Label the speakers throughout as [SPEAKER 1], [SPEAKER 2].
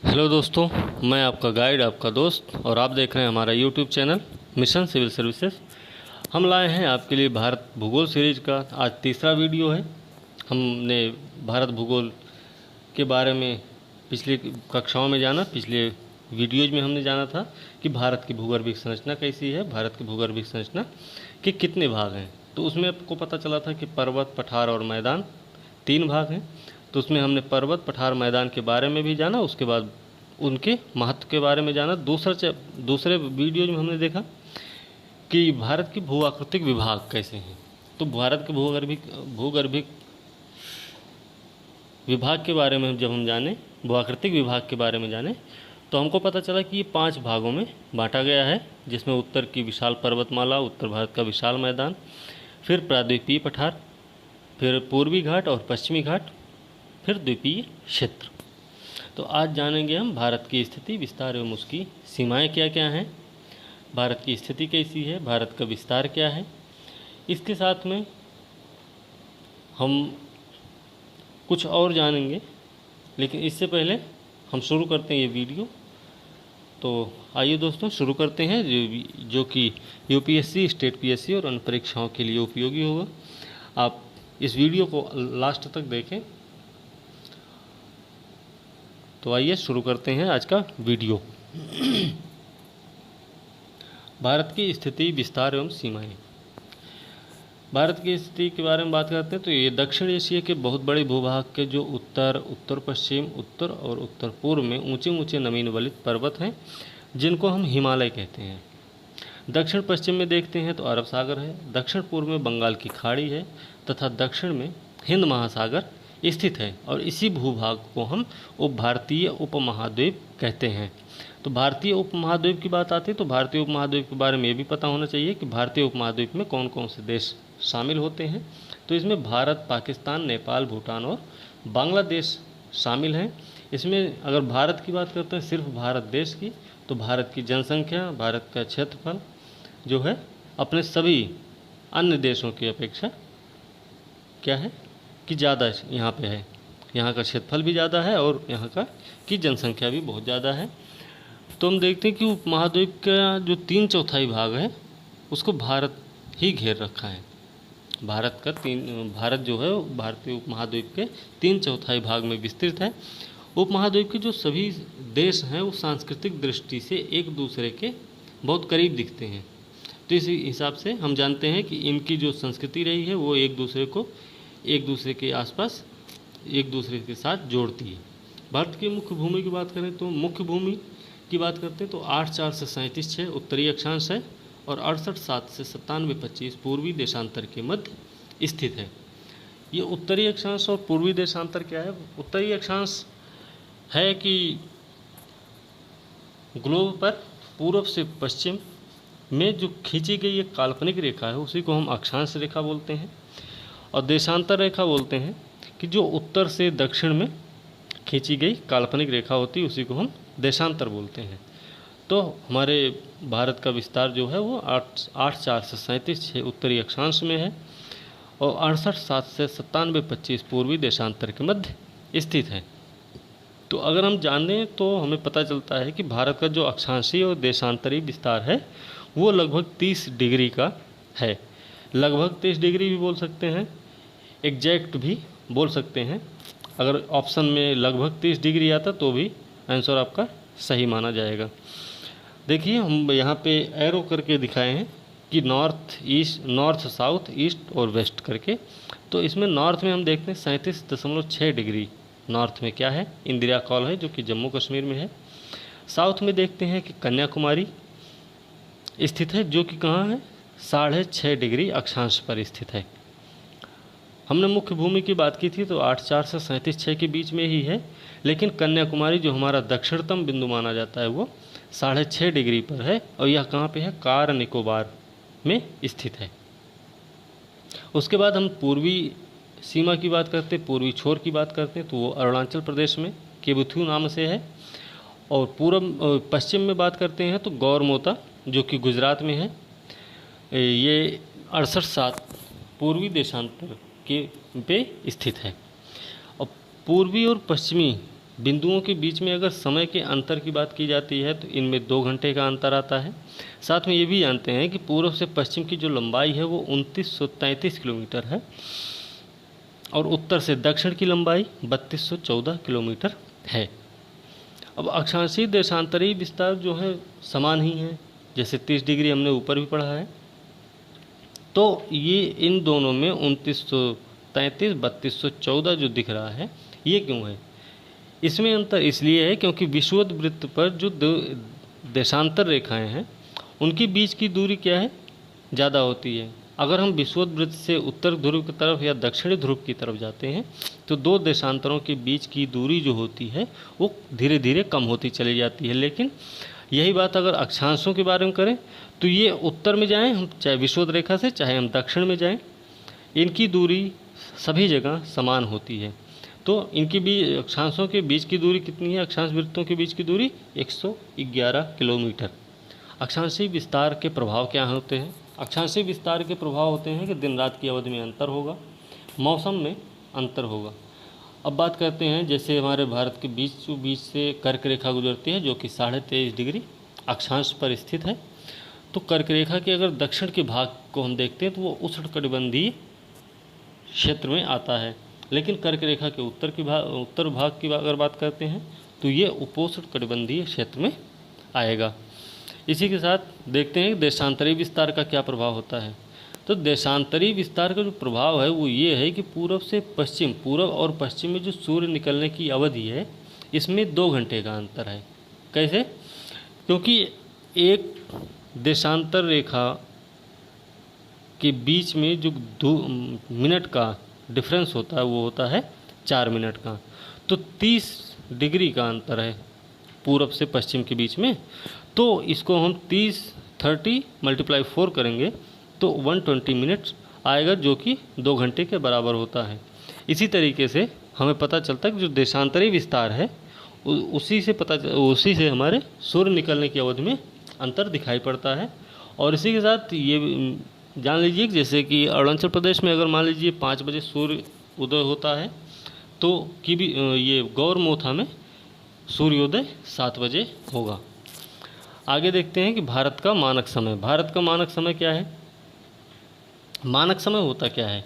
[SPEAKER 1] Hello दोस्तों, मैं आपका गाइड, आपका दोस्त, और आप देख रहे हैं हमारा YouTube channel mission civil services. हम लाए हैं आपके लिए भारत भूगोल सीरीज का आज तीसरा वीडियो है। हमने भारत भूगोल के बारे में पिछली कक्षाओं में जाना, पिछले वीडियोज में हमने जाना था कि भारत की भूगर्भिक संरचना कैसी है, भारत की भूगर्भिक संरचना के कितने भाग हैं। तो उसमें आपको पता चला था कि पर्वत, पठार और मैदान 3 भाग हैं। तो उसमें हमने पर्वत, पठार, मैदान के बारे में भी जाना, उसके बाद उनके महत्व के बारे में जाना। दूसरे वीडियो में हमने देखा कि भारत की भू आकृतिक विभाग कैसे हैं। तो भारत के भूगर्भिक विभाग के बारे में जब हम जाने, भू आकृतिक विभाग के बारे में जाने, तो हमको पता चला कि ये 5 भागों में बांटा गया है, जिसमें उत्तर की विशाल पर्वतमाला, उत्तर भारत का विशाल मैदान, फिर प्रायद्वीपीय पठार, फिर पूर्वी घाट और पश्चिमी घाट, फिर द्वीपीय क्षेत्र। तो आज जानेंगे हम भारत की स्थिति, विस्तार एवं उसकी सीमाएं क्या क्या हैं, भारत की स्थिति कैसी है, भारत का विस्तार क्या है। इसके साथ में हम कुछ और जानेंगे, लेकिन इससे पहले हम शुरू करते हैं ये वीडियो। तो आइए दोस्तों शुरू करते हैं, जो कि यूपीएससी, स्टेट पीएससी और अन्य परीक्षाओं के लिए उपयोगी होगा। आप इस वीडियो को लास्ट तक देखें। तो आइए शुरू करते हैं आज का वीडियो। भारत की स्थिति, विस्तार एवं सीमाएं। भारत की स्थिति के बारे में बात करते हैं तो ये दक्षिण एशिया के बहुत बड़े भूभाग के जो उत्तर, उत्तर पश्चिम, उत्तर और उत्तर पूर्व में ऊंचे ऊंचे नमीन वलित पर्वत हैं, जिनको हम हिमालय कहते हैं। दक्षिण पश्चिम में देखते हैं तो अरब सागर है, दक्षिण पूर्व में बंगाल की खाड़ी है तथा दक्षिण में हिंद महासागर स्थित है। और इसी भूभाग को हम भारतीय उपमहाद्वीप कहते हैं। तो भारतीय उपमहाद्वीप की बात आती है तो भारतीय उपमहाद्वीप के बारे में ये भी पता होना चाहिए कि भारतीय उपमहाद्वीप में कौन कौन से देश शामिल होते हैं। तो इसमें भारत, पाकिस्तान, नेपाल, भूटान और बांग्लादेश शामिल हैं। इसमें अगर भारत की बात करते हैं, सिर्फ भारत देश की, तो भारत की जनसंख्या, भारत का क्षेत्रफल जो है अपने सभी अन्य देशों की अपेक्षा क्या है कि ज़्यादा यहाँ पे है। यहाँ का क्षेत्रफल भी ज़्यादा है और यहाँ का की जनसंख्या भी बहुत ज़्यादा है। तो हम देखते हैं कि उपमहाद्वीप का जो 3/4 भाग है उसको भारत ही घेर रखा है। भारत जो है भारतीय उपमहाद्वीप के 3/4 भाग में विस्तृत है। उपमहाद्वीप के जो सभी देश हैं वो सांस्कृतिक दृष्टि से एक दूसरे के बहुत करीब दिखते हैं। तो इस हिसाब से हम जानते हैं कि इनकी जो संस्कृति रही है वो एक दूसरे के आसपास एक दूसरे के साथ जोड़ती है। भारत की मुख्य भूमि की बात करें तो मुख्य भूमि की बात करते हैं तो 8/4 से 37/6 उत्तरी अक्षांश है और 68/7 से 97/25 पूर्वी देशांतर के मध्य स्थित है। ये उत्तरी अक्षांश और पूर्वी देशांतर क्या है? उत्तरी अक्षांश है कि ग्लोब पर पूर्व से पश्चिम में जो खींची गई एक काल्पनिक रेखा है उसी को हम अक्षांश रेखा बोलते हैं। और देशांतर रेखा बोलते हैं कि जो उत्तर से दक्षिण में खींची गई काल्पनिक रेखा होती है उसी को हम देशांतर बोलते हैं। तो हमारे भारत का विस्तार जो है वो 8/4 से 37/6 उत्तरी अक्षांश में है और 68/7 से 97/25 पूर्वी देशांतर के मध्य स्थित है। तो अगर हम जानें तो हमें पता चलता है कि भारत का जो अक्षांशीय और देशांतरी विस्तार है वो लगभग 30 डिग्री का है। लगभग 30 डिग्री भी बोल सकते हैं, एग्जैक्ट भी बोल सकते हैं। अगर ऑप्शन में लगभग 30 डिग्री आता तो भी आंसर आपका सही माना जाएगा। देखिए हम यहाँ पे एरो करके दिखाए हैं कि नॉर्थ, साउथ, ईस्ट और वेस्ट करके। तो इसमें नॉर्थ में हम देखते हैं 37.6 डिग्री नॉर्थ में क्या है, इंदिरा कॉल है जो कि जम्मू कश्मीर में है। साउथ में देखते हैं कि कन्याकुमारी स्थित है जो कि कहाँ है, 6.5 डिग्री अक्षांश पर स्थित है। हमने मुख्य भूमि की बात की थी तो 8/4 से 37/6 के बीच में ही है, लेकिन कन्याकुमारी जो हमारा दक्षिणतम बिंदु माना जाता है वो 6.5 डिग्री पर है और यह कहाँ पे है, कार निकोबार में स्थित है। उसके बाद हम पूर्वी सीमा की बात करते हैं, पूर्वी छोर की बात करते हैं तो वो अरुणाचल प्रदेश में केबुथु नाम से है। और पश्चिम में बात करते हैं तो गौरमोता जो कि गुजरात में है। ये 68/7 पूर्वी देशांतर के पे स्थित है। और पूर्वी और पश्चिमी बिंदुओं के बीच में अगर समय के अंतर की बात की जाती है तो इनमें 2 घंटे का अंतर आता है। साथ में ये भी जानते हैं कि पूर्व से पश्चिम की जो लंबाई है वो 2933 किलोमीटर है और उत्तर से दक्षिण की लंबाई 3214 किलोमीटर है। अब अक्षांशीय देशांतरीय विस्तार जो है समान ही है, जैसे 30 डिग्री हमने ऊपर भी पढ़ा है। तो ये इन दोनों में 2933 3214 जो दिख रहा है ये क्यों है? इसमें अंतर इसलिए है क्योंकि विषुवत वृत्त पर जो देशांतर रेखाएं हैं उनके बीच की दूरी क्या है, ज़्यादा होती है। अगर हम विषुवत वृत्त से उत्तर ध्रुव की तरफ या दक्षिणी ध्रुव की तरफ जाते हैं तो 2 देशांतरों के बीच की दूरी जो होती है वो धीरे धीरे कम होती चली जाती है। लेकिन यही बात अगर अक्षांशों के बारे में करें तो ये उत्तर में जाएं हम चाहे विषुवत रेखा से, चाहे हम दक्षिण में जाएं, इनकी दूरी सभी जगह समान होती है। तो इनकी बीच अक्षांशों के बीच की दूरी कितनी है? अक्षांश वृत्तों के बीच की दूरी 111 किलोमीटर। अक्षांशीय विस्तार के प्रभाव क्या होते हैं? अक्षांशीय विस्तार के प्रभाव होते हैं कि दिन रात की अवधि में अंतर होगा, मौसम में अंतर होगा। अब बात करते हैं, जैसे हमारे भारत के बीच से कर्क रेखा गुजरती है जो कि 23.5 डिग्री अक्षांश पर स्थित है। तो कर्क रेखा के अगर दक्षिण के भाग को हम देखते हैं तो वो उष्णकटिबंधीय क्षेत्र में आता है, लेकिन कर्क रेखा के उत्तर भाग की अगर बात करते हैं तो ये उपोष्णकटिबंधीय क्षेत्र में आएगा। इसी के साथ देखते हैं कि देशांतरीय विस्तार का क्या प्रभाव होता है। तो देशांतरीय विस्तार का जो प्रभाव है वो ये है कि पूर्व से पश्चिम, पूर्व और पश्चिम में जो सूर्य निकलने की अवधि है इसमें 2 घंटे का अंतर है। कैसे? क्योंकि एक देशांतर रेखा के बीच में जो 2 मिनट का डिफरेंस होता है वो होता है 4 मिनट का। तो 30 डिग्री का अंतर है पूरब से पश्चिम के बीच में। तो इसको हम 30 × 4 करेंगे तो 120 मिनट्स आएगा, जो कि 2 घंटे के बराबर होता है। इसी तरीके से हमें पता चलता है कि जो देशांतरी विस्तार है उसी से हमारे सूर्य निकलने की अवधि में अंतर दिखाई पड़ता है। और इसी के साथ ये जान लीजिए कि जैसे कि अरुणाचल प्रदेश में अगर मान लीजिए 5 बजे सूर्य उदय होता है तो ये गौरमोथा में सूर्योदय 7 बजे होगा। आगे देखते हैं कि भारत का मानक समय क्या है? मानक समय होता क्या है?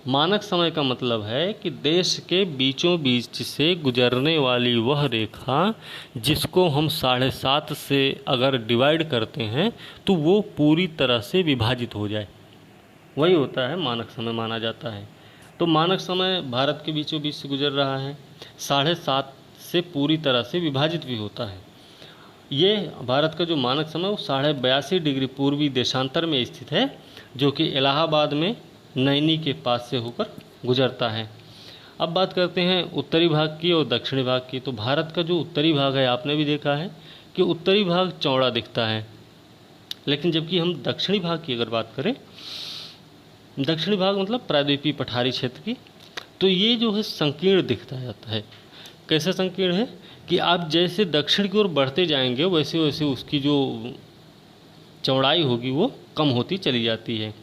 [SPEAKER 1] मानक समय का मतलब है कि देश के बीचों बीच से गुजरने वाली वह रेखा जिसको हम 7.5 से अगर डिवाइड करते हैं तो वो पूरी तरह से विभाजित हो जाए, वही होता है मानक समय माना जाता है। तो मानक समय भारत के बीचों बीच से गुजर रहा है, 7.5 से पूरी तरह से विभाजित भी होता है। ये भारत का जो मानक समय वो 82.5 डिग्री पूर्वी देशांतर में स्थित है, जो कि इलाहाबाद में नैनी के पास से होकर गुजरता है। अब बात करते हैं उत्तरी भाग की और दक्षिणी भाग की। तो भारत का जो उत्तरी भाग है आपने भी देखा है कि उत्तरी भाग चौड़ा दिखता है, लेकिन जबकि हम दक्षिणी भाग की अगर बात करें, दक्षिणी भाग मतलब प्रायद्वीपीय पठारी क्षेत्र की, तो ये जो है संकीर्ण दिखता जाता है। कैसे संकीर्ण है कि आप जैसे दक्षिण की ओर बढ़ते जाएंगे वैसे वैसे उसकी जो चौड़ाई होगी वो कम होती चली जाती है।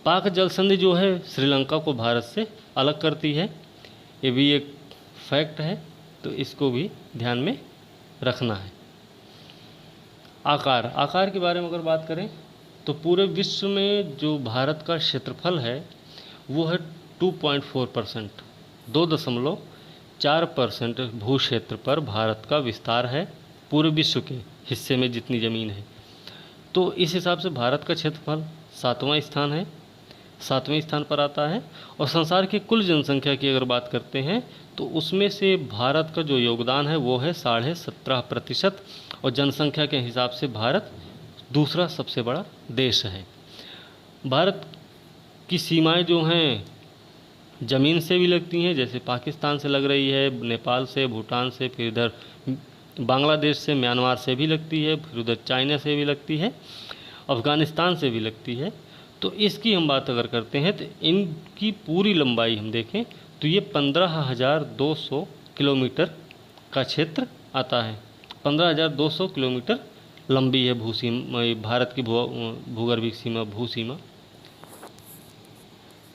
[SPEAKER 1] पाक जल संधि जो है श्रीलंका को भारत से अलग करती है, ये भी एक फैक्ट है, तो इसको भी ध्यान में रखना है। आकार के बारे में अगर बात करें तो पूरे विश्व में जो भारत का क्षेत्रफल है वो है 2.4%, 2.4% भू क्षेत्र पर भारत का विस्तार है पूरे विश्व के हिस्से में जितनी ज़मीन है। तो इस हिसाब से भारत का क्षेत्रफल 7वां स्थान पर आता है। और संसार की कुल जनसंख्या की अगर बात करते हैं तो उसमें से भारत का जो योगदान है वो है 17.5%, और जनसंख्या के हिसाब से भारत दूसरा सबसे बड़ा देश है। भारत की सीमाएं जो हैं ज़मीन से भी लगती हैं, जैसे पाकिस्तान से लग रही है, नेपाल से, भूटान से, फिर इधर बांग्लादेश से, म्यांमार से भी लगती है, फिर उधर चाइना से भी लगती है, अफ़गानिस्तान से भी लगती है। तो इसकी हम बात अगर करते हैं तो इनकी पूरी लंबाई हम देखें तो ये 15,200 किलोमीटर का क्षेत्र आता है। 15,200 किलोमीटर लंबी है भारत की भूगर्भिक सीमा, भू सीमा।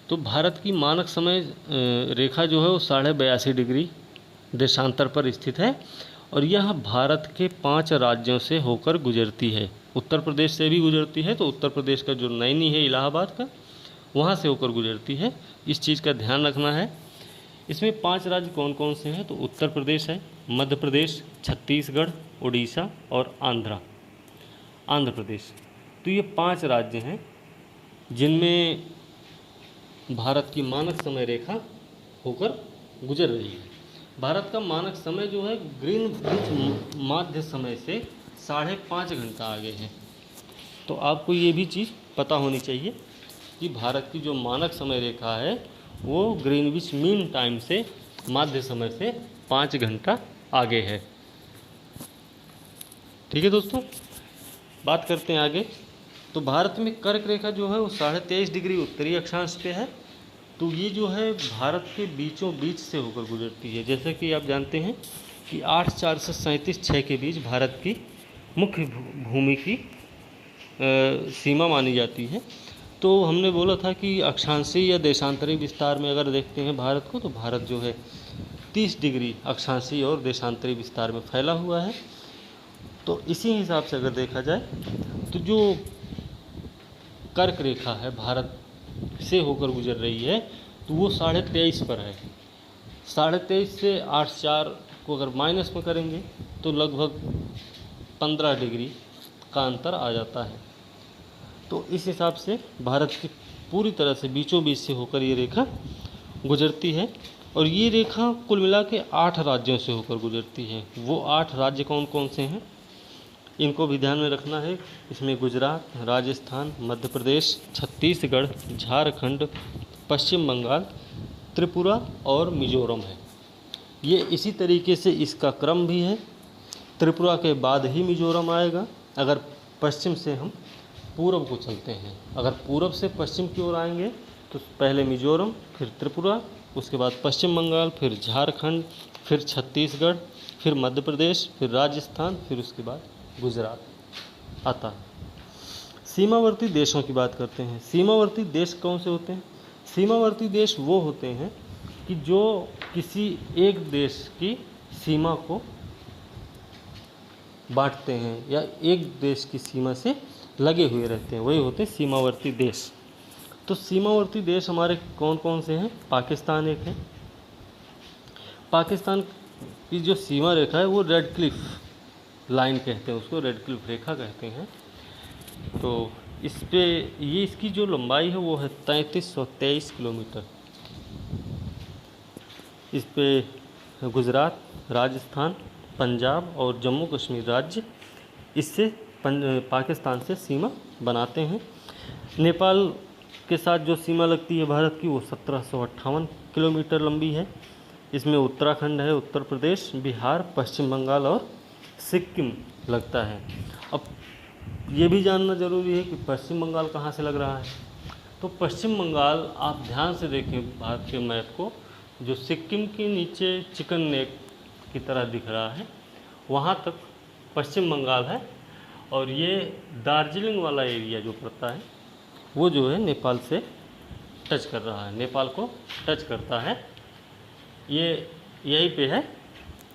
[SPEAKER 1] तो भारत की मानक समय रेखा जो है वो 82.5 डिग्री देशांतर पर स्थित है और यह भारत के 5 राज्यों से होकर गुजरती है। उत्तर प्रदेश से भी गुजरती है, तो उत्तर प्रदेश का जो नैनी है इलाहाबाद का, वहाँ से होकर गुजरती है। इस चीज़ का ध्यान रखना है। इसमें 5 राज्य कौन कौन से हैं? तो उत्तर प्रदेश है, मध्य प्रदेश, छत्तीसगढ़, उड़ीसा और आंध्र प्रदेश। तो ये 5 राज्य हैं जिनमें भारत की मानक समय रेखा होकर गुजर रही है। भारत का मानक समय जो है ग्रीनविच माध्य समय से 5.5 घंटा आगे है। तो आपको ये भी चीज़ पता होनी चाहिए कि भारत की जो मानक समय रेखा है वो ग्रीनविच मीन टाइम से, माध्य समय से 5 घंटा आगे है। ठीक है दोस्तों, बात करते हैं आगे। तो भारत में कर्क रेखा जो है वो 23.5 डिग्री उत्तरी अक्षांश पे है। तो ये जो है भारत के बीचों बीच से होकर गुजरती है। जैसे कि आप जानते हैं कि 8/4 से 37/6 के बीच भारत की मुख्य भूमि की सीमा मानी जाती है। तो हमने बोला था कि अक्षांशीय या देशांतरी विस्तार में अगर देखते हैं भारत को, तो भारत जो है 30 डिग्री अक्षांशीय और देशांतरी विस्तार में फैला हुआ है। तो इसी हिसाब से अगर देखा जाए तो जो कर्क रेखा है भारत से होकर गुजर रही है, तो वो 23.5 पर है। 23.5 से 8/4 को अगर माइनस में करेंगे तो लगभग 15 डिग्री का अंतर आ जाता है। तो इस हिसाब से भारत की पूरी तरह से बीचों बीच से होकर ये रेखा गुजरती है। और ये रेखा कुल मिला के 8 राज्यों से होकर गुजरती है। वो 8 राज्य कौन कौन से हैं, इनको भी ध्यान में रखना है। इसमें गुजरात, राजस्थान, मध्य प्रदेश, छत्तीसगढ़, झारखंड, पश्चिम बंगाल, त्रिपुरा और मिजोरम है। ये इसी तरीके से इसका क्रम भी है। त्रिपुरा के बाद ही मिजोरम आएगा अगर पश्चिम से हम पूर्व को चलते हैं। अगर पूर्व से पश्चिम की ओर आएंगे तो पहले मिजोरम, फिर त्रिपुरा, उसके बाद पश्चिम बंगाल, फिर झारखंड, फिर छत्तीसगढ़, फिर मध्य प्रदेश, फिर राजस्थान, फिर उसके बाद गुजरात आता है। सीमावर्ती देशों की बात करते हैं। सीमावर्ती देश कौन से होते हैं? सीमावर्ती देश वो होते हैं कि जो किसी एक देश की सीमा को बांटते हैं या एक देश की सीमा से लगे हुए रहते हैं, वही होते हैं सीमावर्ती देश। तो सीमावर्ती देश हमारे कौन कौन से हैं? पाकिस्तान एक है। पाकिस्तान की जो सीमा रेखा है वो रेड क्लिफ लाइन कहते हैं, उसको रेड क्लिफ रेखा कहते हैं। तो इस पे ये इसकी जो लंबाई है वो है 3323 किलोमीटर। इस पे गुजरात, राजस्थान, पंजाब और जम्मू कश्मीर राज्य इससे पाकिस्तान से सीमा बनाते हैं। नेपाल के साथ जो सीमा लगती है भारत की वो 1758 किलोमीटर लंबी है। इसमें उत्तराखंड है, उत्तर प्रदेश, बिहार, पश्चिम बंगाल और सिक्किम लगता है। अब ये भी जानना ज़रूरी है कि पश्चिम बंगाल कहाँ से लग रहा है। तो पश्चिम बंगाल आप ध्यान से देखें भारत के मैप को, जो सिक्किम के नीचे चिकन नेक की तरह दिख रहा है वहाँ तक पश्चिम बंगाल है। और ये दार्जिलिंग वाला एरिया जो पड़ता है वो जो है नेपाल से टच कर रहा है, नेपाल को टच करता है। ये यहीं पे है,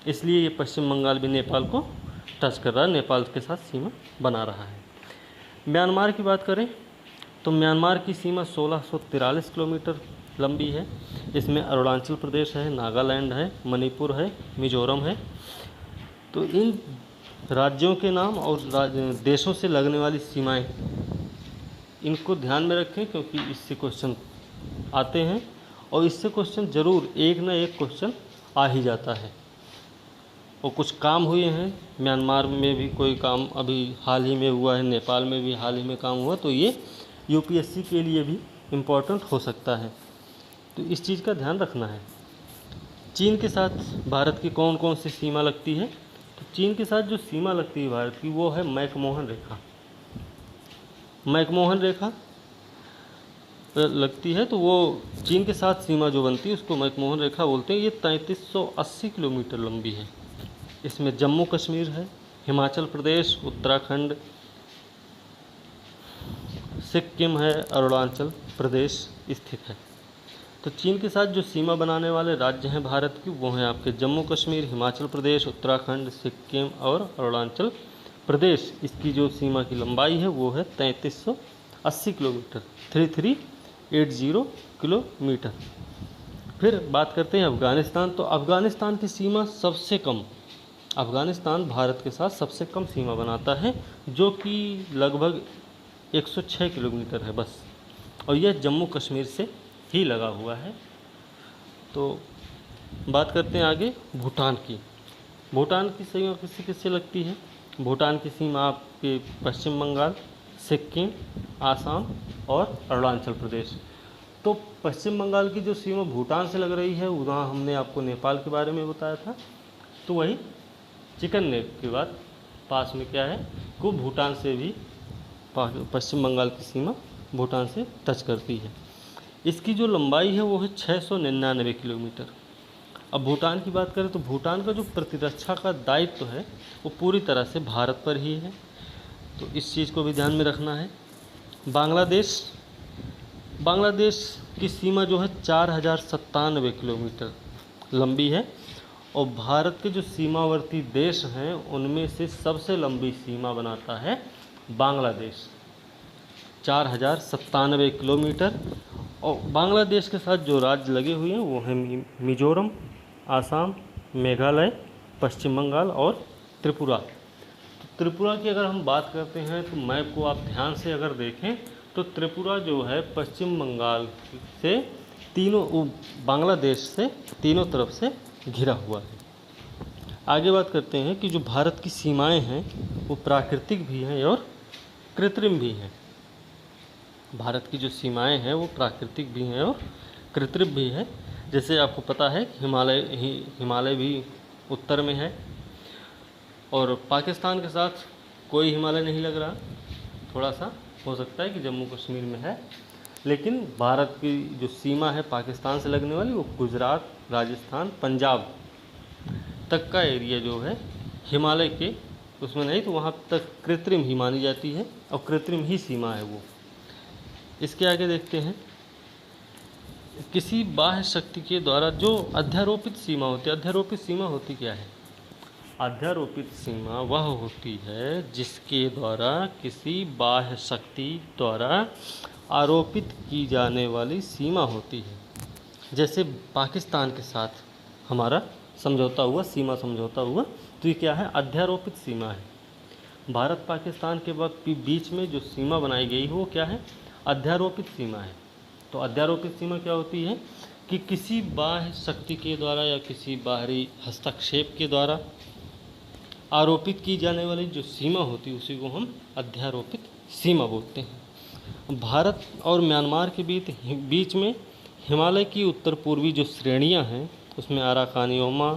[SPEAKER 1] इसलिए ये पश्चिम बंगाल भी नेपाल को टच कर रहा है, नेपाल के साथ सीमा बना रहा है। म्यांमार की बात करें तो म्यांमार की सीमा 1643 किलोमीटर लंबी है। इसमें अरुणाचल प्रदेश है, नागालैंड है, मणिपुर है, मिजोरम है। तो इन राज्यों के नाम और देशों से लगने वाली सीमाएं इनको ध्यान में रखें, क्योंकि इससे क्वेश्चन आते हैं और इससे क्वेश्चन ज़रूर एक ना एक क्वेश्चन आ ही जाता है। और कुछ काम हुए हैं, म्यांमार में भी कोई काम अभी हाल ही में हुआ है, नेपाल में भी हाल ही में काम हुआ, तो ये यूपीएससी के लिए भी इम्पोर्टेंट हो सकता है। तो इस चीज़ का ध्यान रखना है। चीन के साथ भारत की कौन कौन सी सीमा लगती है? तो चीन के साथ जो सीमा लगती है भारत की वो है मैकमोहन रेखा। मैकमोहन रेखा लगती है, तो वो चीन के साथ सीमा जो बनती है उसको मैकमोहन रेखा बोलते हैं। ये 3380 किलोमीटर लंबी है। इसमें जम्मू कश्मीर है, हिमाचल प्रदेश, उत्तराखंड, सिक्किम है, अरुणाचल प्रदेश स्थित है। तो चीन के साथ जो सीमा बनाने वाले राज्य हैं भारत की, वो हैं आपके जम्मू कश्मीर, हिमाचल प्रदेश, उत्तराखंड, सिक्किम और अरुणाचल प्रदेश। इसकी जो सीमा की लंबाई है वो है 3380 किलोमीटर, 3380 किलोमीटर। फिर बात करते हैं अफ़गानिस्तान। तो अफ़गानिस्तान की सीमा सबसे कम, अफ़गानिस्तान भारत के साथ सबसे कम सीमा बनाता है, जो कि लगभग 106 किलोमीटर है बस, और यह जम्मू कश्मीर से ही लगा हुआ है। तो बात करते हैं आगे भूटान की। भूटान की सीमा किससे किससे लगती है? भूटान की सीमा आपके पश्चिम बंगाल, सिक्किम, आसाम और अरुणाचल प्रदेश। तो पश्चिम बंगाल की जो सीमा भूटान से लग रही है, वहाँ हमने आपको नेपाल के बारे में बताया था। तो वही चिकन नेक के बाद पास में क्या है, वो भूटान से भी, पश्चिम बंगाल की सीमा भूटान से टच करती है। इसकी जो लंबाई है वो है 699 किलोमीटर। अब भूटान की बात करें तो भूटान का जो प्रतिरक्षा का दायित्व है वो पूरी तरह से भारत पर ही है, तो इस चीज़ को भी ध्यान में रखना है। बांग्लादेश की सीमा जो है 4097 किलोमीटर लंबी है, और भारत के जो सीमावर्ती देश हैं उनमें से सबसे लंबी सीमा बनाता है बांग्लादेश, 4097 किलोमीटर। और बांग्लादेश के साथ जो राज्य लगे हुए हैं वो हैं मिजोरम, आसाम, मेघालय, पश्चिम बंगाल और त्रिपुरा। तो त्रिपुरा की अगर हम बात करते हैं तो मैप को आप ध्यान से अगर देखें तो त्रिपुरा जो है पश्चिम बंगाल से तीनों, बांग्लादेश से तीनों तरफ से घिरा हुआ है। आगे बात करते हैं कि जो भारत की सीमाएं हैं वो प्राकृतिक भी हैं और कृत्रिम भी हैं। भारत की जो सीमाएं हैं वो प्राकृतिक भी हैं और कृत्रिम भी है। जैसे आपको पता है हिमालय भी उत्तर में है, और पाकिस्तान के साथ कोई हिमालय नहीं लग रहा, थोड़ा सा हो सकता है कि जम्मू कश्मीर में है, लेकिन भारत की जो सीमा है पाकिस्तान से लगने वाली वो गुजरात, राजस्थान, पंजाब तक का एरिया जो है हिमालय के उसमें नहीं, तो वहाँ तक कृत्रिम ही मानी जाती है और कृत्रिम ही सीमा है वो। इसके आगे देखते हैं, किसी बाह्य शक्ति के द्वारा जो अध्यारोपित सीमा होती है। अध्यारोपित सीमा होती क्या है? अध्यारोपित सीमा वह होती है जिसके द्वारा किसी बाह्य शक्ति द्वारा आरोपित की जाने वाली सीमा होती है। जैसे पाकिस्तान के साथ हमारा समझौता हुआ, सीमा समझौता हुआ, तो ये क्या है? अध्यारोपित सीमा है। भारत पाकिस्तान के बीच में जो सीमा बनाई गई है वो क्या है? अध्यारोपित सीमा है। तो अध्यारोपित सीमा क्या होती है कि किसी बाह्य शक्ति के द्वारा या किसी बाहरी हस्तक्षेप के द्वारा आरोपित की जाने वाली जो सीमा होती है उसी को हम अध्यारोपित सीमा बोलते हैं। भारत और म्यांमार के बीच में हिमालय की उत्तर पूर्वी जो श्रेणियां हैं उसमें अराकानियोमा,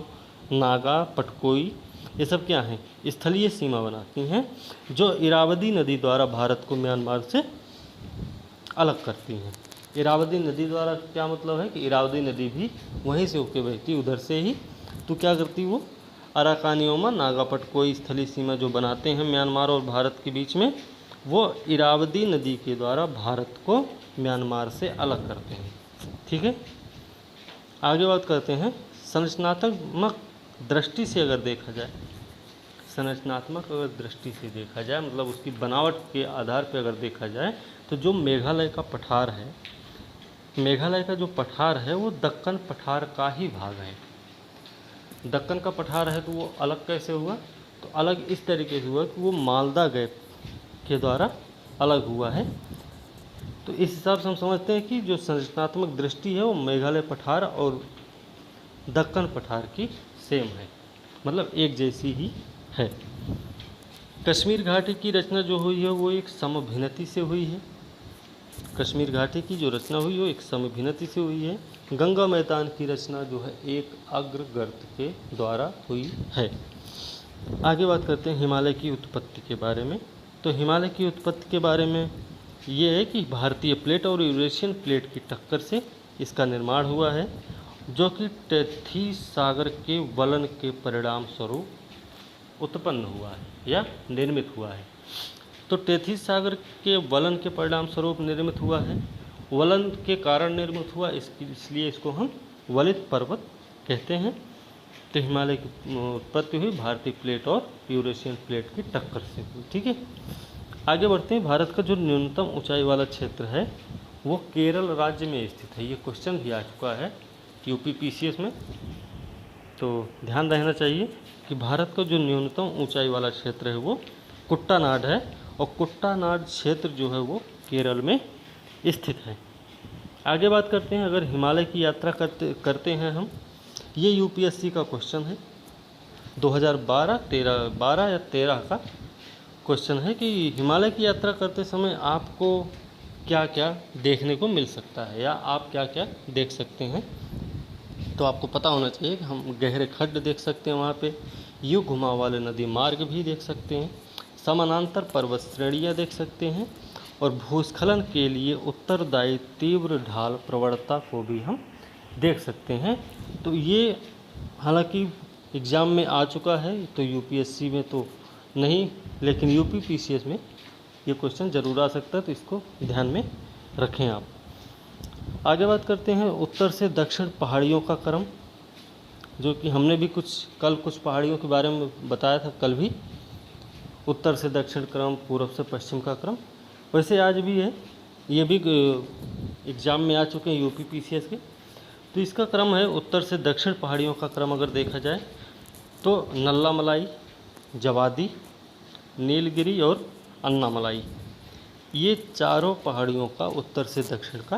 [SPEAKER 1] नागा, पटकोई, ये सब क्या हैं? स्थलीय सीमा बनाती हैं, जो इरावदी नदी द्वारा भारत को म्यांमार से अलग करती हैं। इरावदी नदी द्वारा क्या मतलब है कि इरावदी नदी भी वहीं से होकर बहती, उधर से ही। तो क्या करती वो? अराकानियोमा, नागा, पटकोई स्थलीय सीमा जो बनाते हैं म्यांमार और भारत के बीच में, वो इरावदी नदी के द्वारा भारत को म्यांमार से अलग करते हैं। ठीक है, आगे बात करते हैं संरचनात्मक दृष्टि से अगर देखा जाए, संरचनात्मक अगर दृष्टि से देखा जाए मतलब उसकी बनावट के आधार पर अगर देखा जाए तो जो मेघालय का पठार है, मेघालय का जो पठार है वो दक्कन पठार का ही भाग है। दक्कन का पठार है तो वो अलग कैसे हुआ? तो अलग इस तरीके से हुआ कि वो मालदा गैप के द्वारा अलग हुआ है। तो इस हिसाब से हम समझते हैं कि जो संरचनात्मक दृष्टि है वो मेघालय पठार और दक्कन पठार की सेम है, मतलब एक जैसी ही है। कश्मीर घाटी की रचना जो हुई है वो एक समभिन्नति से हुई है। कश्मीर घाटी की जो रचना हुई वो एक समभिन्नति से हुई है। गंगा मैदान की रचना जो है एक अग्रगर्त के द्वारा हुई है। आगे बात करते हैं हिमालय की उत्पत्ति के बारे में। तो हिमालय की उत्पत्ति के बारे में ये है कि भारतीय प्लेट और यूरेशियन प्लेट की टक्कर से इसका निर्माण हुआ है, जो कि टेथीस सागर के वलन के परिणाम स्वरूप उत्पन्न हुआ है या निर्मित हुआ है। तो टेथीस सागर के वलन के परिणाम स्वरूप निर्मित हुआ है, वलन के कारण निर्मित हुआ, इसलिए इसको हम वलित पर्वत कहते हैं। तो हिमालय की उत्पत्ति हुई भारतीय प्लेट और यूरेशियन प्लेट की टक्कर से हुई। ठीक है, आगे बढ़ते हैं। भारत का जो न्यूनतम ऊंचाई वाला क्षेत्र है वो केरल राज्य में स्थित है। ये क्वेश्चन भी आ चुका है यूपीपीसीएस में, तो ध्यान रहना चाहिए कि भारत का जो न्यूनतम ऊंचाई वाला क्षेत्र है वो कुट्टानाड है, और कुट्टानाड क्षेत्र जो है वो केरल में स्थित है। आगे बात करते हैं, अगर हिमालय की यात्रा करते हैं हम, ये यूपीएससी का क्वेश्चन है 2012 या 13 का क्वेश्चन है कि हिमालय की यात्रा करते समय आपको क्या क्या देखने को मिल सकता है, या आप क्या क्या देख सकते हैं। तो आपको पता होना चाहिए कि हम गहरे खड्ड देख सकते हैं, वहाँ पे यू घुमाव वाले नदी मार्ग भी देख सकते हैं, समानांतर पर्वत श्रेणियाँ देख सकते हैं, और भूस्खलन के लिए उत्तरदायी तीव्र ढाल प्रवणता को भी हम देख सकते हैं। तो ये हालांकि एग्ज़ाम में आ चुका है, तो यूपीएससी में तो नहीं, लेकिन यूपीपीसीएस में ये क्वेश्चन ज़रूर आ सकता है, तो इसको ध्यान में रखें आप। आगे बात करते हैं उत्तर से दक्षिण पहाड़ियों का क्रम, जो कि हमने भी कल कुछ पहाड़ियों के बारे में बताया था कल भी। उत्तर से दक्षिण क्रम, पूर्व से पश्चिम का क्रम, वैसे आज भी है, ये भी एग्ज़ाम में आ चुके हैं यूपीपीसीएस के। तो इसका क्रम है उत्तर से दक्षिण पहाड़ियों का क्रम अगर देखा जाए तो नल्लामलाई, जवादी, नीलगिरी और अन्नामलाई, ये चारों पहाड़ियों का उत्तर से दक्षिण का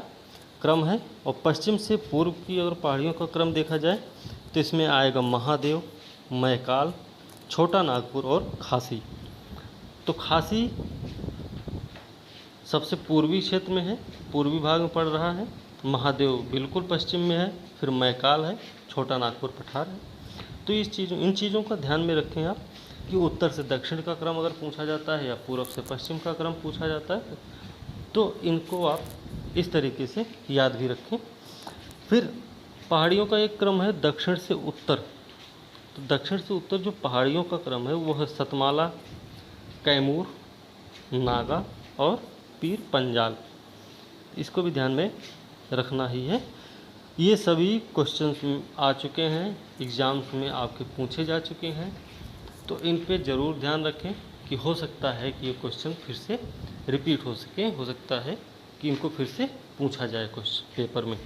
[SPEAKER 1] क्रम है। और पश्चिम से पूर्व की अगर पहाड़ियों का क्रम देखा जाए तो इसमें आएगा महादेव, मैकाल, छोटा नागपुर और खासी। तो खासी सबसे पूर्वी क्षेत्र में है, पूर्वी भाग में पड़ रहा है, महादेव बिल्कुल पश्चिम में है, फिर मैकाल है, छोटा नागपुर पठार है। तो इन चीज़ों का ध्यान में रखें आप कि उत्तर से दक्षिण का क्रम अगर पूछा जाता है या पूर्व से पश्चिम का क्रम पूछा जाता है तो इनको आप इस तरीके से याद भी रखें। फिर पहाड़ियों का एक क्रम है दक्षिण से उत्तर। तो दक्षिण से उत्तर जो पहाड़ियों का क्रम है वो है सतमाला, कैमूर, नागा और पीर पंजाल। इसको भी ध्यान में रखना ही है। ये सभी क्वेश्चंस आ चुके हैं, एग्ज़ाम्स में आपके पूछे जा चुके हैं, तो इन पे ज़रूर ध्यान रखें कि हो सकता है कि ये क्वेश्चन फिर से रिपीट हो सकता है कि इनको फिर से पूछा जाए क्वेश्चन पेपर में।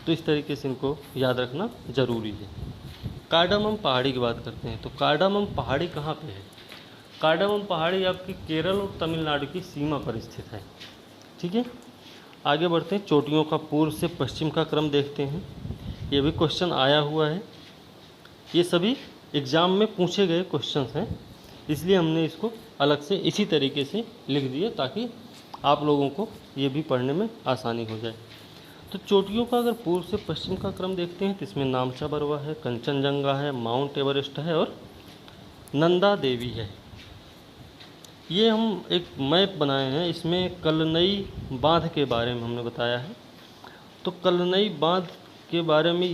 [SPEAKER 1] तो इस तरीके से इनको याद रखना ज़रूरी है। कार्डामम पहाड़ी की बात करते हैं, तो कार्डामम पहाड़ी कहाँ पे है? कार्डामम पहाड़ी आपकी केरल और तमिलनाडु की सीमा पर स्थित है। ठीक है, आगे बढ़ते हैं। चोटियों का पूर्व से पश्चिम का क्रम देखते हैं, ये भी क्वेश्चन आया हुआ है। ये सभी एग्ज़ाम में पूछे गए क्वेश्चंस हैं, इसलिए हमने इसको अलग से इसी तरीके से लिख दिया ताकि आप लोगों को ये भी पढ़ने में आसानी हो जाए। तो चोटियों का अगर पूर्व से पश्चिम का क्रम देखते हैं तो इसमें नामचा बरवा है, कंचनजंगा है, माउंट एवरेस्ट है और नंदा देवी है। ये हम एक मैप बनाए हैं, इसमें कलनई बांध के बारे में हमने बताया है। तो कलनई बांध के बारे में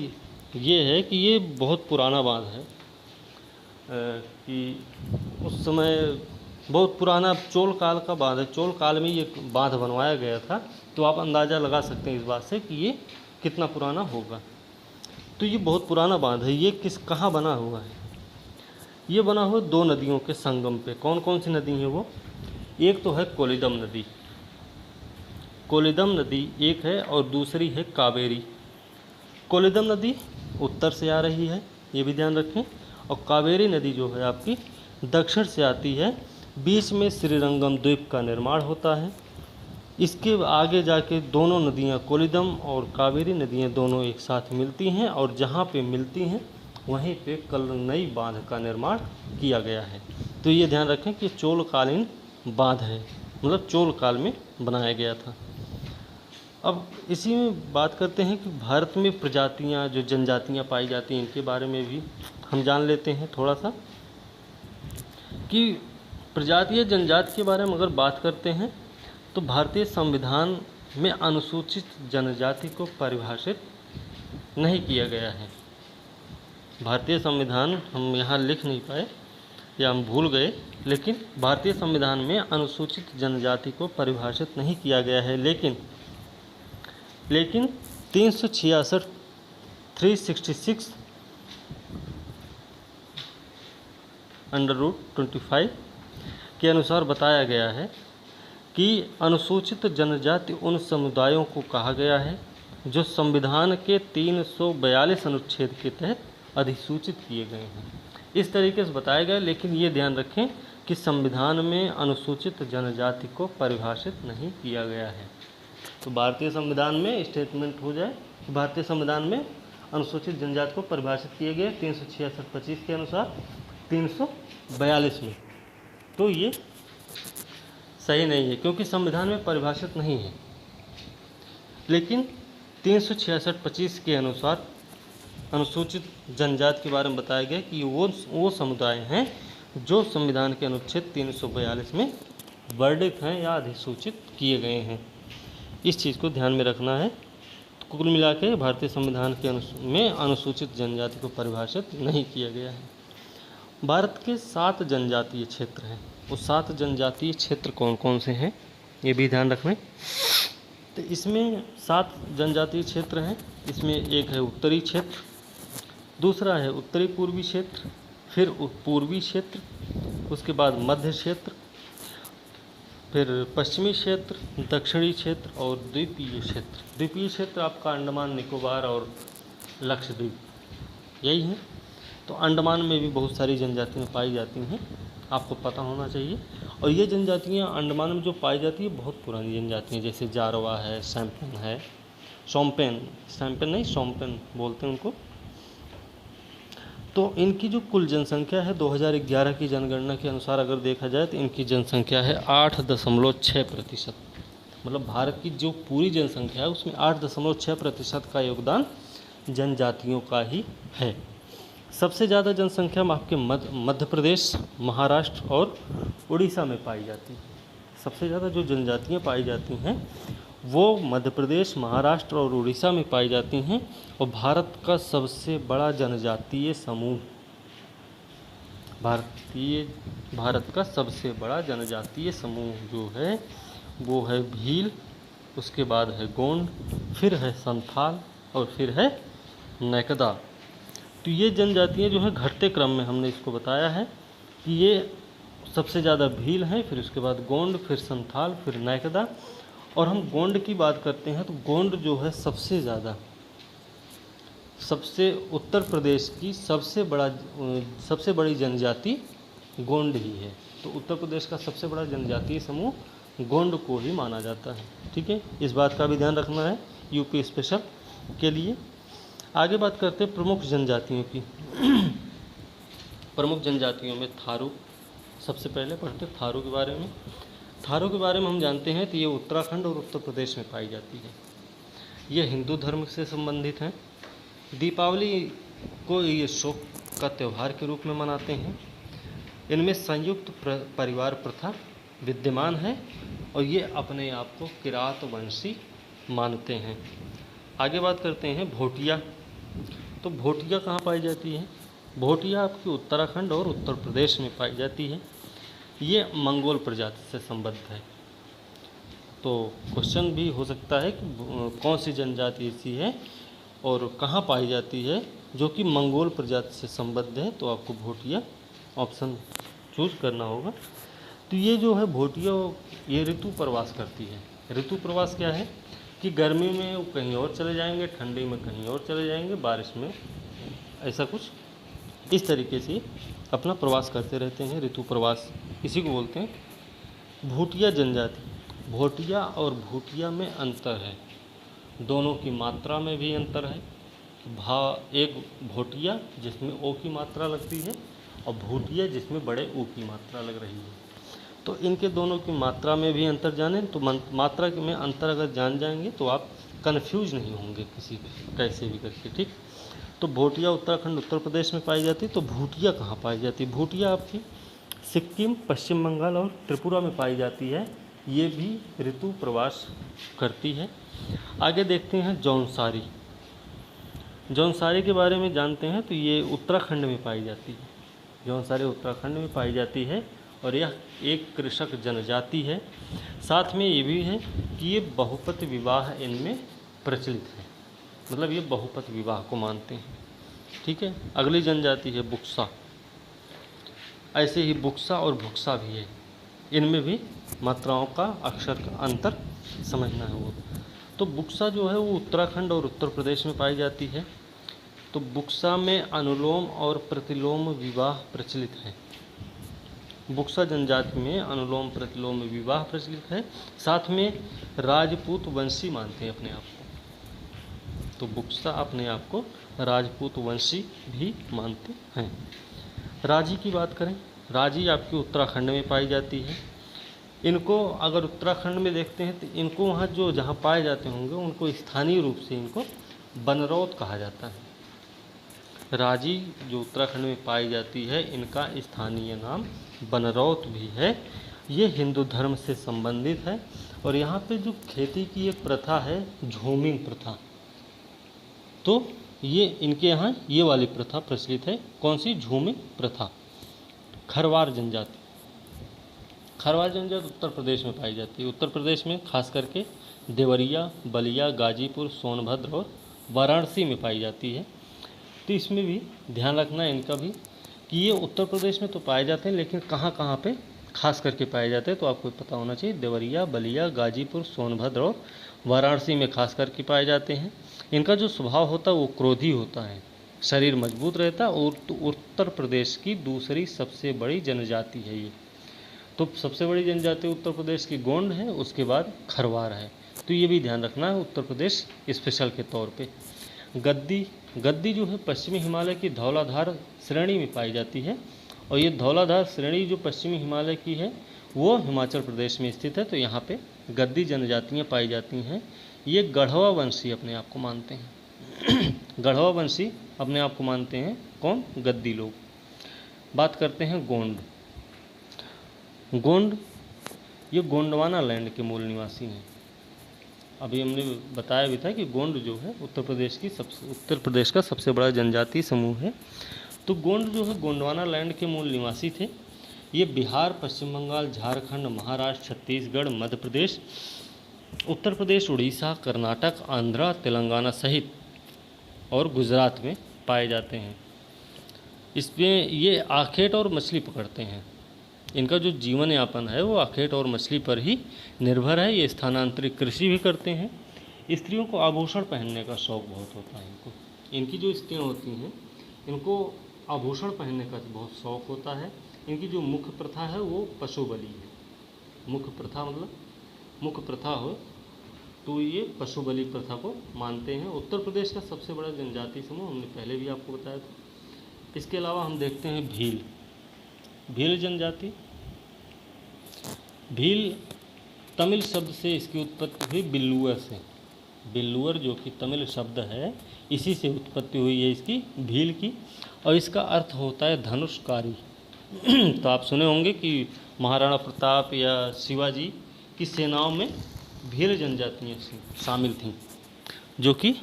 [SPEAKER 1] ये है कि ये बहुत पुराना बांध है, कि उस समय बहुत पुराना चोल काल का बांध है, चोल काल में ये बांध बनवाया गया था। तो आप अंदाज़ा लगा सकते हैं इस बात से कि ये कितना पुराना होगा। तो ये बहुत पुराना बांध है। ये कहाँ बना हुआ है? ये बना हुआ दो नदियों के संगम पे। कौन कौन सी नदी है वो? एक तो है कोलिदम नदी, कोलिदम नदी एक है, और दूसरी है कावेरी। कोलिदम नदी उत्तर से आ रही है, ये भी ध्यान रखें, और कावेरी नदी जो है आपकी दक्षिण से आती है। बीच में श्रीरंगम द्वीप का निर्माण होता है। इसके आगे जाके दोनों नदियाँ, कोलिदम और कावेरी नदियाँ दोनों एक साथ मिलती हैं, और जहाँ पे मिलती हैं वहीं पे कलनई बांध का निर्माण किया गया है। तो ये ध्यान रखें कि चोलकालीन बांध है, मतलब चोल काल में बनाया गया था। अब इसी में बात करते हैं कि भारत में प्रजातियाँ, जो जनजातियाँ पाई जाती हैं, इनके बारे में भी हम जान लेते हैं थोड़ा सा। कि प्रजातीय जनजाति के बारे में अगर बात करते हैं तो भारतीय संविधान में अनुसूचित जनजाति को परिभाषित नहीं किया गया है। भारतीय संविधान हम यहाँ लिख नहीं पाए या हम भूल गए, लेकिन भारतीय संविधान में अनुसूचित जनजाति को परिभाषित नहीं किया गया है। लेकिन लेकिन 366 √25 के अनुसार बताया गया है कि अनुसूचित जनजाति उन समुदायों को कहा गया है जो संविधान के 342 अनुच्छेद के तहत अधिसूचित किए गए हैं। इस तरीके से बताया गया, लेकिन ये ध्यान रखें कि संविधान में अनुसूचित जनजाति को परिभाषित नहीं किया गया है। तो भारतीय संविधान में स्टेटमेंट हो जाए कि भारतीय संविधान में अनुसूचित जनजाति को परिभाषित किए गए 366(25) के अनुसार 342 में, तो ये सही नहीं है क्योंकि संविधान में परिभाषित नहीं है। लेकिन 366(25) के अनुसार अनुसूचित जनजाति के बारे में बताया गया कि वो समुदाय हैं जो संविधान के अनुच्छेद 342 में वर्णित हैं या अधिसूचित किए गए हैं। इस चीज़ को ध्यान में रखना है। तो कुल मिला के भारतीय संविधान के में अनुसूचित जनजाति को परिभाषित नहीं किया गया है। भारत के 7 जनजातीय क्षेत्र हैं। वो 7 जनजातीय क्षेत्र कौन कौन से हैं ये भी ध्यान रखें। तो इसमें 7 जनजातीय क्षेत्र हैं। इसमें एक है उत्तरी क्षेत्र, दूसरा है उत्तरी पूर्वी क्षेत्र, फिर पूर्वी क्षेत्र, उसके बाद मध्य क्षेत्र, फिर पश्चिमी क्षेत्र, दक्षिणी क्षेत्र और द्वीपीय क्षेत्र। द्वीपीय क्षेत्र आपका अंडमान निकोबार और लक्षद्वीप यही है। तो अंडमान में भी बहुत सारी जनजातियाँ पाई जाती हैं, आपको पता होना चाहिए। और ये जनजातियाँ अंडमान में जो पाई जाती है बहुत पुरानी जनजातियाँ, जैसे जारवा है, सैम्पन है, सैम्पन बोलते हैं उनको। तो इनकी जो कुल जनसंख्या है 2011 की जनगणना के अनुसार अगर देखा जाए तो इनकी जनसंख्या है 8.6%। मतलब भारत की जो पूरी जनसंख्या है उसमें 8.6% का योगदान जनजातियों का ही है। सबसे ज़्यादा जनसंख्या आपके मध्य प्रदेश, महाराष्ट्र और उड़ीसा में पाई जाती है। सबसे ज़्यादा जो जनजातियाँ पाई जाती हैं वो मध्य प्रदेश, महाराष्ट्र और उड़ीसा में पाई जाती हैं। और भारत का सबसे बड़ा जनजातीय समूह भारत का सबसे बड़ा जनजातीय समूह जो है वो है भील, उसके बाद है गोंड, फिर है संथाल और फिर है नैकदा। तो ये जनजातियाँ जो हैं घटते क्रम में हमने इसको बताया है कि ये सबसे ज़्यादा भील हैं, फिर उसके बाद गोंड, फिर संथाल, फिर नैकदा। और हम गोंड की बात करते हैं तो गोंड जो है सबसे उत्तर प्रदेश की सबसे बड़ी जनजाति गोंड ही है। तो उत्तर प्रदेश का सबसे बड़ा जनजातीय समूह गोंड को ही माना जाता है। ठीक है, इस बात का भी ध्यान रखना है यूपी स्पेशल के लिए। आगे बात करते हैं प्रमुख जनजातियों की। प्रमुख जनजातियों में थारू, सबसे पहले पढ़ते हैं थारू के बारे में। थारू के बारे में हम जानते हैं तो ये उत्तराखंड और उत्तर प्रदेश में पाई जाती है। ये हिंदू धर्म से संबंधित हैं। दीपावली को ये शोक का त्यौहार के रूप में मनाते हैं। इनमें संयुक्त परिवार प्रथा विद्यमान है और ये अपने आप को किरात वंशी मानते हैं। आगे बात करते हैं भोटिया। तो भोटिया कहाँ पाई जाती है? भोटिया आपकी उत्तराखंड और उत्तर प्रदेश में पाई जाती है। ये मंगोल प्रजाति से संबद्ध है। तो क्वेश्चन भी हो सकता है कि कौन सी जनजाति ऐसी है और कहाँ पाई जाती है जो कि मंगोल प्रजाति से संबद्ध है। तो आपको भोटिया ऑप्शन चूज करना होगा। तो ये जो है भोटिया ये ऋतु प्रवास करती है। ऋतु प्रवास क्या है कि गर्मी में वो कहीं और चले जाएंगे, ठंडी में कहीं और चले जाएंगे, बारिश में ऐसा कुछ इस तरीके से अपना प्रवास करते रहते हैं। ऋतु प्रवास इसी को बोलते हैं। भूटिया जनजाति, भोटिया और भूटिया में अंतर है। दोनों की मात्रा में भी अंतर है। एक भोटिया जिसमें ओ की मात्रा लगती है और भूटिया जिसमें बड़े ऊ की मात्रा लग रही है। तो इनके दोनों की मात्रा में भी अंतर जाने तो मात्रा में अंतर अगर जान जाएंगे तो आप कन्फ्यूज नहीं होंगे किसी कैसे भी करके। ठीक, तो भोटिया उत्तराखंड उत्तर प्रदेश में पाई जाती है। तो भूटिया कहाँ पाई जाती है? भूटिया आपकी सिक्किम, पश्चिम बंगाल और त्रिपुरा में पाई जाती है। ये भी ऋतु प्रवास करती है। आगे देखते हैं जौनसारी। जौनसारी के बारे में जानते हैं तो ये उत्तराखंड में पाई जाती है। जौनसारी उत्तराखंड में पाई जाती है और यह एक कृषक जनजाति है। साथ में ये भी है कि ये बहुपति विवाह इनमें प्रचलित है, मतलब ये बहुपत विवाह को मानते हैं। ठीक है। अगली जनजाति है बुक्सा। ऐसे ही बुक्सा और भुक्सा भी है, इनमें भी मात्राओं का अक्षर का अंतर समझना है वो। तो बुक्सा जो है वो उत्तराखंड और उत्तर प्रदेश में पाई जाती है। तो बुक्सा में अनुलोम और प्रतिलोम विवाह प्रचलित है। बुक्सा जनजाति में अनुलोम प्रतिलोम विवाह प्रचलित है। साथ में राजपूत वंशी मानते हैं अपने आप को। तो बुक्सा अपने आप को राजपूत वंशी भी मानते हैं। राजी की बात करें, राजी आपकी उत्तराखंड में पाई जाती है। इनको अगर उत्तराखंड में देखते हैं तो इनको वहाँ जो जहाँ पाए जाते होंगे उनको स्थानीय रूप से इनको बनरौत कहा जाता है। राजी जो उत्तराखंड में पाई जाती है इनका स्थानीय नाम बनरौत भी है। ये हिंदू धर्म से संबंधित है। और यहाँ पे जो खेती की एक प्रथा है झूमिंग प्रथा, तो ये इनके यहाँ ये वाली प्रथा प्रचलित है। कौन सी? झूमिंग प्रथा। खरवार जनजाति, खरवार जनजाति उत्तर प्रदेश में पाई जाती है। उत्तर प्रदेश में खास करके देवरिया, बलिया, गाजीपुर, सोनभद्र और वाराणसी में पाई जाती है। तो इसमें भी ध्यान रखना है इनका भी कि ये उत्तर प्रदेश में तो पाए जाते हैं, लेकिन कहाँ कहाँ पे खास करके पाए जाते हैं तो आपको पता होना चाहिए। देवरिया, बलिया, गाजीपुर, सोनभद्र और वाराणसी में खास करके पाए जाते हैं। इनका जो स्वभाव होता है वो क्रोधी होता है, शरीर मजबूत रहता है। और तो उत्तर प्रदेश की दूसरी सबसे बड़ी जनजाति है ये। तो सबसे बड़ी जनजाति उत्तर प्रदेश की गोंड है, उसके बाद खरवार है। तो ये भी ध्यान रखना है उत्तर प्रदेश स्पेशल के तौर पे। गद्दी, गद्दी जो है पश्चिमी हिमालय की धौलाधार श्रेणी में पाई जाती है। और ये धौलाधार श्रेणी जो पश्चिमी हिमालय की है वो हिमाचल प्रदेश में स्थित है। तो यहाँ पे गद्दी जनजातियाँ पाई जाती हैं। ये गढ़वा वंशी अपने आप को मानते हैं। गढ़वा वंशी अपने आप को मानते हैं कौन? गद्दी लोग। बात करते हैं गोंड। गोंड ये गोंडवाना लैंड के मूल निवासी हैं। अभी हमने बताया भी था कि गोंड जो है उत्तर प्रदेश का सबसे बड़ा जनजातीय समूह है। तो गोंड जो है गोंडवाना लैंड के मूल निवासी थे। ये बिहार, पश्चिम बंगाल, झारखंड, महाराष्ट्र, छत्तीसगढ़, मध्य प्रदेश, उत्तर प्रदेश, उड़ीसा, कर्नाटक, आंध्रा, तेलंगाना सहित और गुजरात में पाए जाते हैं। इसमें ये आखेट और मछली पकड़ते हैं। इनका जो जीवन यापन है वो आखेट और मछली पर ही निर्भर है। ये स्थानांतरित कृषि भी करते हैं। स्त्रियों को आभूषण पहनने का शौक़ बहुत होता है इनको। इनकी जो स्त्रियाँ होती हैं इनको आभूषण पहनने का बहुत शौक़ होता है। इनकी जो मुख्य प्रथा है वो पशु बलि है। मुख्य प्रथा मतलब मुख्य प्रथा हो तो ये पशु बलि प्रथा को मानते हैं। उत्तर प्रदेश का सबसे बड़ा जनजातीय समूह हमने पहले भी आपको बताया था। इसके अलावा हम देखते हैं भील। भील जनजाति, भील तमिल शब्द से इसकी उत्पत्ति हुई बिल्लुअर से। बिल्लुअर जो कि तमिल शब्द है इसी से उत्पत्ति हुई है इसकी भील की। और इसका अर्थ होता है धनुषकारी। तो आप सुने होंगे कि महाराणा प्रताप या शिवाजी की सेनाओं में भील जनजातियाँ शामिल थीं जो कि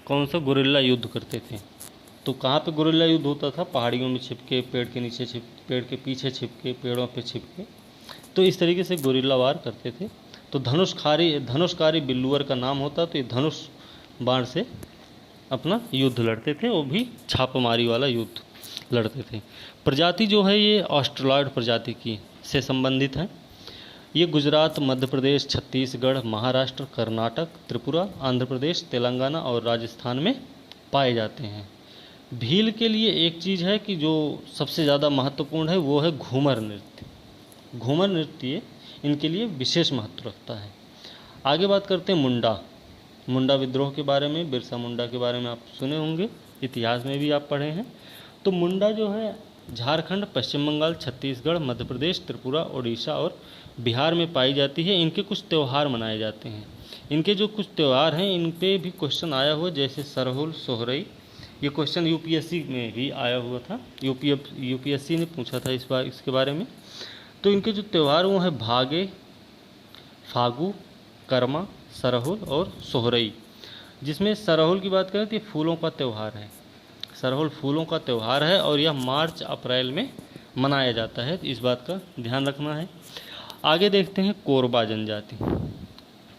[SPEAKER 1] कौन सा गुरिल्ला युद्ध करते थे। तो कहाँ पे गुरिल्ला युद्ध होता था? पहाड़ियों में छिपके, पेड़ के नीचे पेड़ के पीछे छिपके, पेड़ों पे छिपके। तो इस तरीके से गुरिल्ला वार करते थे। तो धनुषकारी बिल्लुअर का नाम होता। तो ये धनुष बाण से अपना युद्ध लड़ते थे, वो भी छापामारी वाला युद्ध लड़ते थे। प्रजाति जो है ये ऑस्ट्रेलॉयड प्रजाति की से संबंधित है। ये गुजरात, मध्य प्रदेश, छत्तीसगढ़, महाराष्ट्र, कर्नाटक, त्रिपुरा, आंध्र प्रदेश, तेलंगाना और राजस्थान में पाए जाते हैं। भील के लिए एक चीज़ है कि जो सबसे ज़्यादा महत्वपूर्ण है वो है घूमर नृत्य। घूमर नृत्य इनके लिए विशेष महत्व रखता है। आगे बात करते हैं मुंडा। मुंडा विद्रोह के बारे में, बिरसा मुंडा के बारे में आप सुने होंगे, इतिहास में भी आप पढ़े हैं। तो मुंडा जो है झारखंड, पश्चिम बंगाल, छत्तीसगढ़, मध्य प्रदेश, त्रिपुरा, उड़ीसा और बिहार में पाई जाती है। इनके कुछ त्यौहार मनाए जाते हैं। इनके जो कुछ त्यौहार हैं इन पे भी क्वेश्चन आया हुआ, जैसे सरहुल, सोहरई। ये क्वेश्चन यूपीएससी में भी आया हुआ था। यूपीएससी ने पूछा था इस बार इसके बारे में। तो इनके जो त्यौहार वो हैं भागे, फागु, कर्मा, सरहुल और सोहरई। जिसमें सरहुल की बात करें तो ये फूलों का त्यौहार है। सरहुल फूलों का त्यौहार है और यह मार्च अप्रैल में मनाया जाता है। तो इस बात का ध्यान रखना है। आगे देखते हैं कोरबा जनजाति।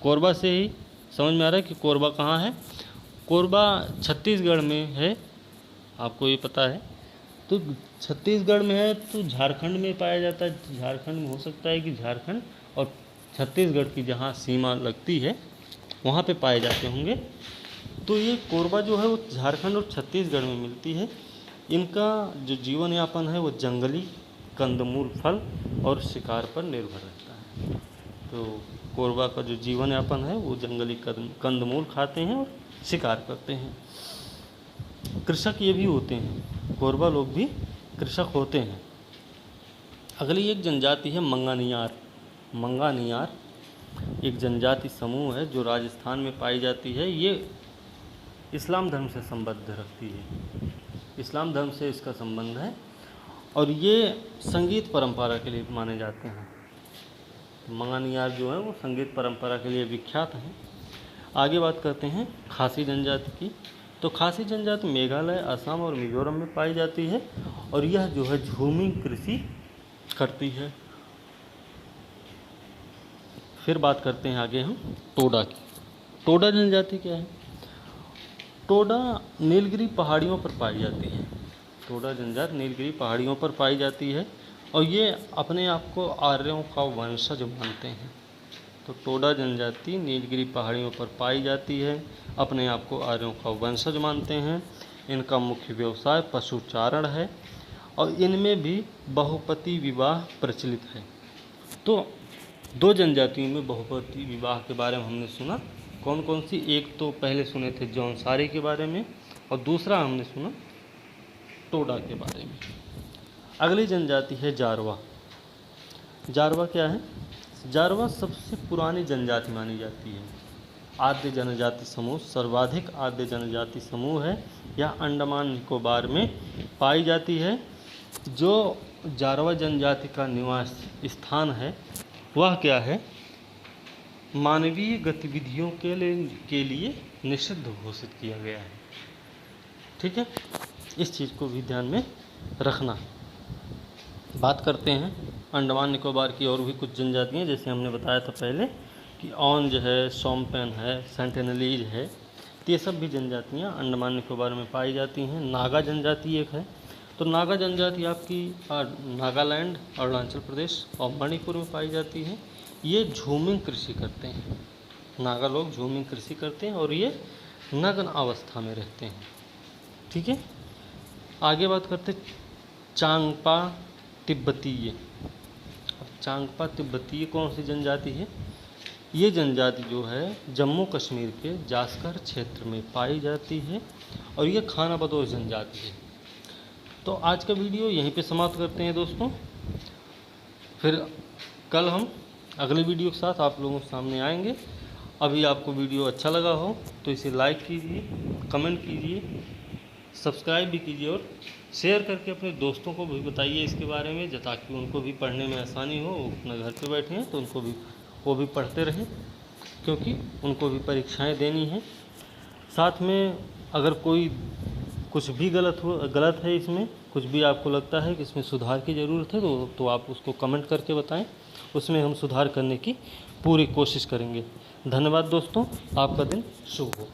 [SPEAKER 1] कोरबा से ही समझ में आ रहा है कि कोरबा कहाँ है। कोरबा छत्तीसगढ़ में है, आपको ये पता है। तो छत्तीसगढ़ में है तो झारखंड में पाया जाता है। झारखंड में हो सकता है कि झारखंड और छत्तीसगढ़ की जहाँ सीमा लगती है वहाँ पे पाए जाते होंगे। तो ये कोरबा जो है वो झारखंड और छत्तीसगढ़ में मिलती है। इनका जो जीवन यापन है वो जंगली कंदमूल फल और शिकार पर निर्भर रहता है। तो कोरबा का जो जीवन यापन है वो जंगली कंदमूल खाते हैं और शिकार करते हैं। कृषक ये भी होते हैं, कोरबा लोग भी कृषक होते हैं। अगली एक जनजाति है मंगानियार। मंगानियार एक जनजाति समूह है जो राजस्थान में पाई जाती है। ये इस्लाम धर्म से संबंध रखती है, इस्लाम धर्म से इसका संबंध है और ये संगीत परंपरा के लिए माने जाते हैं। मंगानियार जो है वो संगीत परंपरा के लिए विख्यात हैं। आगे बात करते हैं खासी जनजाति की। तो खासी जनजाति मेघालय, असम और मिजोरम में पाई जाती है और यह जो है झूमिंग कृषि करती है। फिर बात करते हैं आगे हम टोडा की। टोडा जनजाति क्या है? टोडा नीलगिरी पहाड़ियों पर पाई जाती है। टोडा जनजाति नीलगिरी पहाड़ियों पर पाई जाती है और ये अपने आप को आर्यों का वंशज मानते हैं। तो टोडा जनजाति नीलगिरी पहाड़ियों पर पाई जाती है, अपने आप को आर्यों का वंशज मानते हैं। इनका मुख्य व्यवसाय पशुचारण है और इनमें भी बहुपति विवाह प्रचलित है। तो दो जनजातियों में बहुपति विवाह के बारे में हमने सुना। कौन कौन सी? एक तो पहले सुने थे जौनसारी के बारे में और दूसरा हमने सुना टोडा के बारे में। अगली जनजाति है जारवा। जारवा क्या है? जारवा सबसे पुरानी जनजाति मानी जाती है। आद्य जनजाति समूह, सर्वाधिक आद्य जनजाति समूह है। यह अंडमान निकोबार में पाई जाती है। जो जारवा जनजाति का निवास स्थान है वह क्या है? मानवीय गतिविधियों के लिए निषिद्ध घोषित किया गया है। ठीक है, इस चीज़ को भी ध्यान में रखना। बात करते हैं अंडमान निकोबार की और भी कुछ जनजातियाँ, जैसे हमने बताया था पहले कि औंज है, सोमपेन है, सेंटिनलीज है। तो ये सब भी जनजातियाँ अंडमान निकोबार में पाई जाती हैं। नागा जनजाति एक है। तो नागा जनजाति आपकी नागालैंड, अरुणाचल प्रदेश और मणिपुर में पाई जाती है। ये झूमिंग कृषि करते हैं। नागा लोग झूमिंग कृषि करते हैं और ये नग्न अवस्था में रहते हैं। ठीक है, आगे बात करते चांगपा तिब्बतीय। अब चांगपा तिब्बतीय कौन सी जनजाति है? ये जनजाति जो है जम्मू कश्मीर के जास्कर क्षेत्र में पाई जाती है और ये खानाबदोश जनजाति है। तो आज का वीडियो यहीं पे समाप्त करते हैं दोस्तों। फिर कल हम अगले वीडियो के साथ आप लोगों के सामने आएंगे। अभी आपको वीडियो अच्छा लगा हो तो इसे लाइक कीजिए, कमेंट कीजिए, सब्सक्राइब भी कीजिए और शेयर करके अपने दोस्तों को भी बताइए इसके बारे में, ताकि उनको भी पढ़ने में आसानी हो। वो अपना घर पे बैठे हैं तो उनको भी वो भी पढ़ते रहें, क्योंकि उनको भी परीक्षाएं देनी हैं। साथ में अगर कोई कुछ भी गलत है, इसमें कुछ भी आपको लगता है कि इसमें सुधार की ज़रूरत है तो आप उसको कमेंट करके बताएं। उसमें हम सुधार करने की पूरी कोशिश करेंगे। धन्यवाद दोस्तों, आपका दिन शुभ हो।